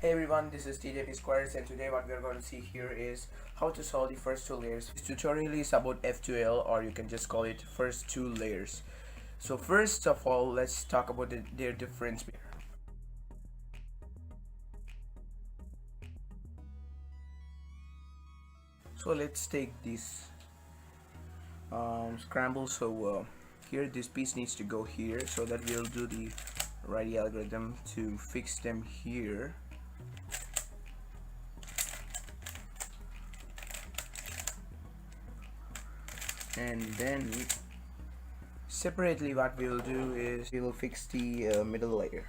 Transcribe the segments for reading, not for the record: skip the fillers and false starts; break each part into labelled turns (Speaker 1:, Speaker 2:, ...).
Speaker 1: Hey everyone, this is TJP Squares, and today what we are going to see here is how to solve the first two layers. This tutorial is about F2L, or you can just call it first two layers. So first of all, let's talk about their difference. So let's take this scramble. So here this piece needs to go here, so that we'll do the right algorithm to fix them here. And then separately what we will do is we will fix the middle layer.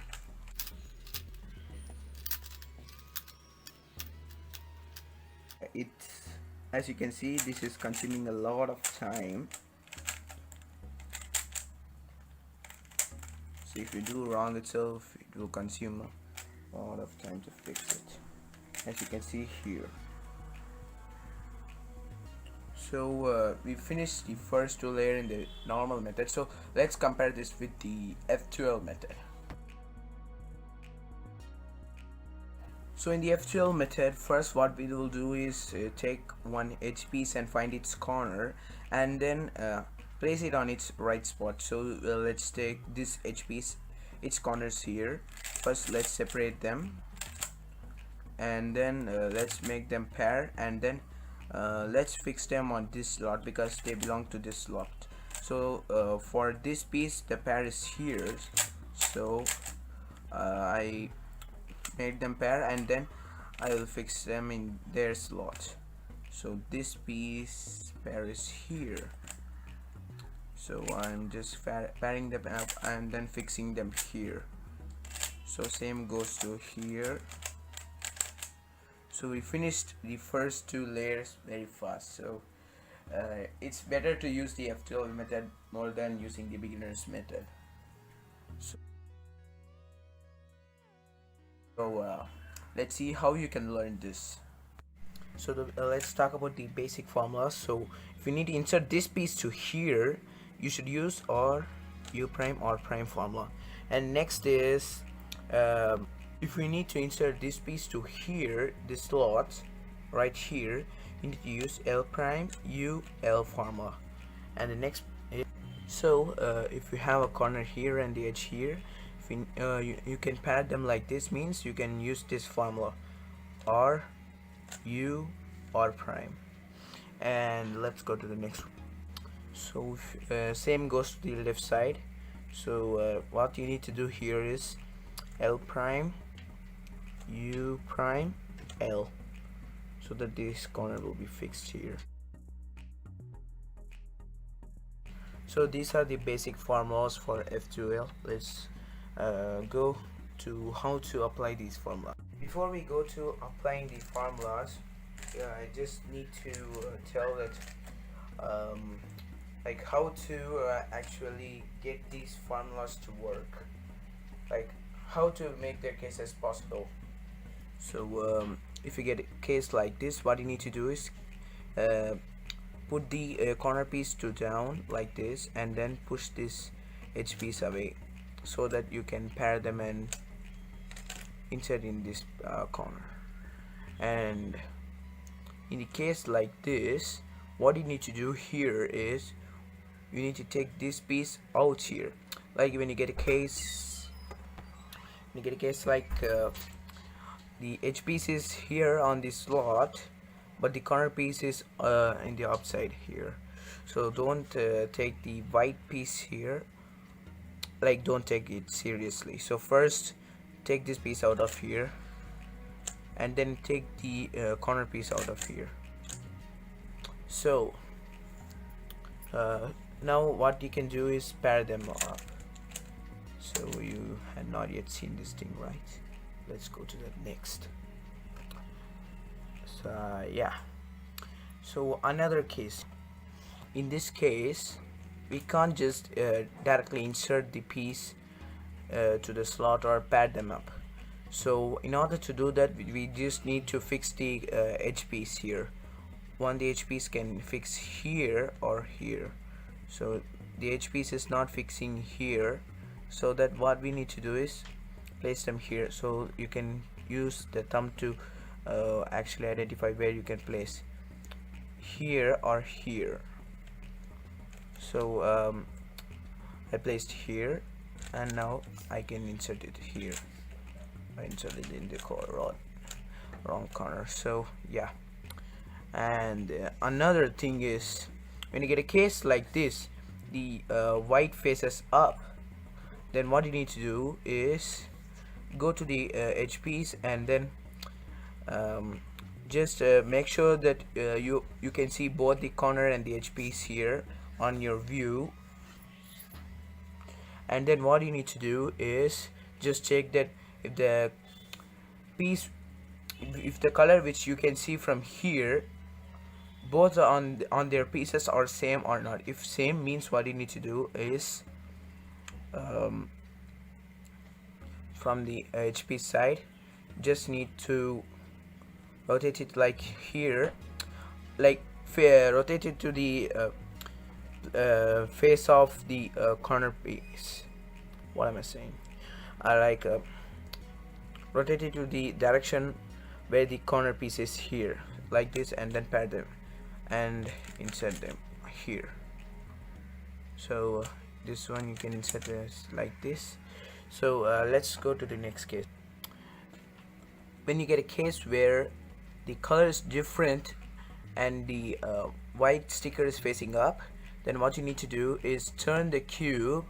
Speaker 1: It's, as you can see, this is consuming a lot of time. So if you do wrong itself, it will consume a lot of time to fix it, as you can see here. So we finished the first two layers in the normal method. So let's compare this with the F2L method. So in the F2L method, first what we will do is take one edge piece and find its corner, and then place it on its right spot. So let's take this edge piece, its corners here. First let's separate them, and then let's make them pair, and then let's fix them on this slot because they belong to this slot. So for this piece the pair is here, so I made them pair, and then I will fix them in their slot. So this piece pair is here, so I'm just pairing them up and then fixing them here. So same goes to here. So we finished the first two layers very fast. So it's better to use the F2L method more than using the beginner's method. So let's see how you can learn this. So let's talk about the basic formulas. So if you need to insert this piece to here, you should use or u prime or prime formula. And next is if we need to insert this piece to here, this slot right here, you need to use L prime U L formula. And the next is, so if you have a corner here and the edge here, if you can pair them like this, means you can use this formula R U R prime. And let's go to the next one. So same goes to the left side. So what you need to do here is L prime U prime L, so that this corner will be fixed here. So these are the basic formulas for F2L. Let's go to how to apply these formulas. Before we go to applying the formulas, I just need to tell that like how to actually get these formulas to work, like how to make their case as possible. So if you get a case like this, what you need to do is put the corner piece to down like this, and then push this edge piece away, so that you can pair them and insert in this corner. And in the case like this, what you need to do here is you need to take this piece out here. Like when you get a case, like the edge piece is here on this slot, but the corner piece is in the upside here. So don't take the white piece here, like don't take it seriously. So first take this piece out of here, and then take the corner piece out of here. So now what you can do is pair them up. So you had not yet seen this thing, right? Let's go to the next. So yeah, so another case. In this case we can't just directly insert the piece to the slot or pair them up. So in order to do that, we just need to fix the edge piece here. The edge piece can fix here or here. So the edge piece is not fixing here, so that what we need to do is place them here. So you can use the thumb to actually identify where you can place, here or here. So I placed here, and now I can insert it here. I inserted it in the wrong corner. So yeah. And another thing is, when you get a case like this, the white faces up, then what you need to do is go to the edge piece, and then just make sure that you can see both the corner and the edge piece here on your view. And then what you need to do is just check that if the piece, if the color which you can see from here, both are on their pieces are same or not. If same, means what you need to do is from the edge piece side, just need to rotate it like here, like rotate it to the face of the corner piece. What am I saying? I like rotate it to the direction where the corner piece is here, like this, and then pair them and insert them here. So this one you can insert this like this. So let's go to the next case. When you get a case where the color is different and the white sticker is facing up, then what you need to do is turn the cube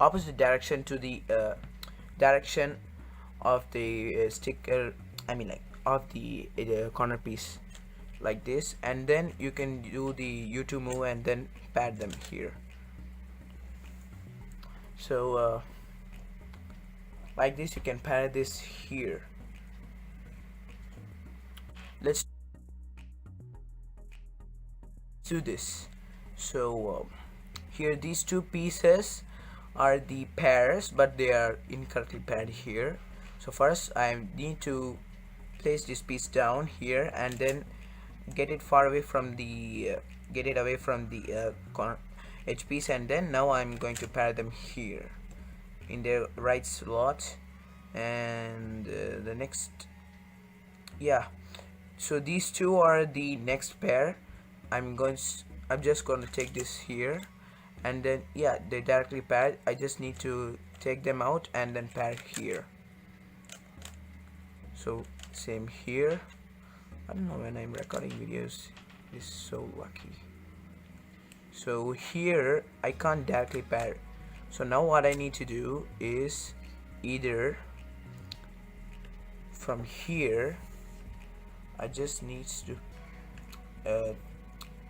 Speaker 1: opposite direction to the direction of the sticker, I mean like of the corner piece, like this, and then you can do the U2 move and then pad them here. So like this, you can pad this here. Let's do this. So here these two pieces are the pairs, but they are incorrectly paired here. So first I need to place this piece down here, and then get it far away from the corner edge piece, and then now I'm going to pair them here in their right slot. And the next, yeah, so these two are the next pair. I'm just going to take this here, and then yeah, they directly paired. I just need to take them out and then pair here. So same here. I don't know, when I'm recording videos, this is so lucky. So here I can't directly pair. So now what I need to do is either from here, I just need to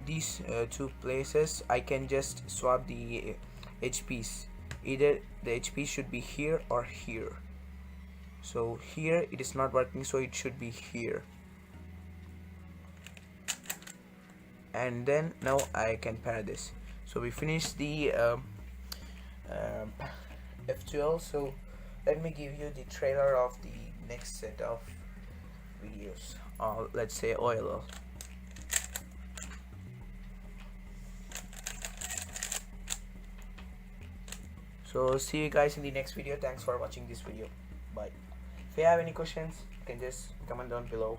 Speaker 1: these two places, I can just swap the edge piece. Either the edge piece should be here or here. So here it is not working, so it should be here. And then now I can pair this. So we finished the F2L. So let me give you the trailer of the next set of videos. Let's say OLL. So see you guys in the next video. Thanks for watching this video. Bye. If you have any questions, you can just comment down below.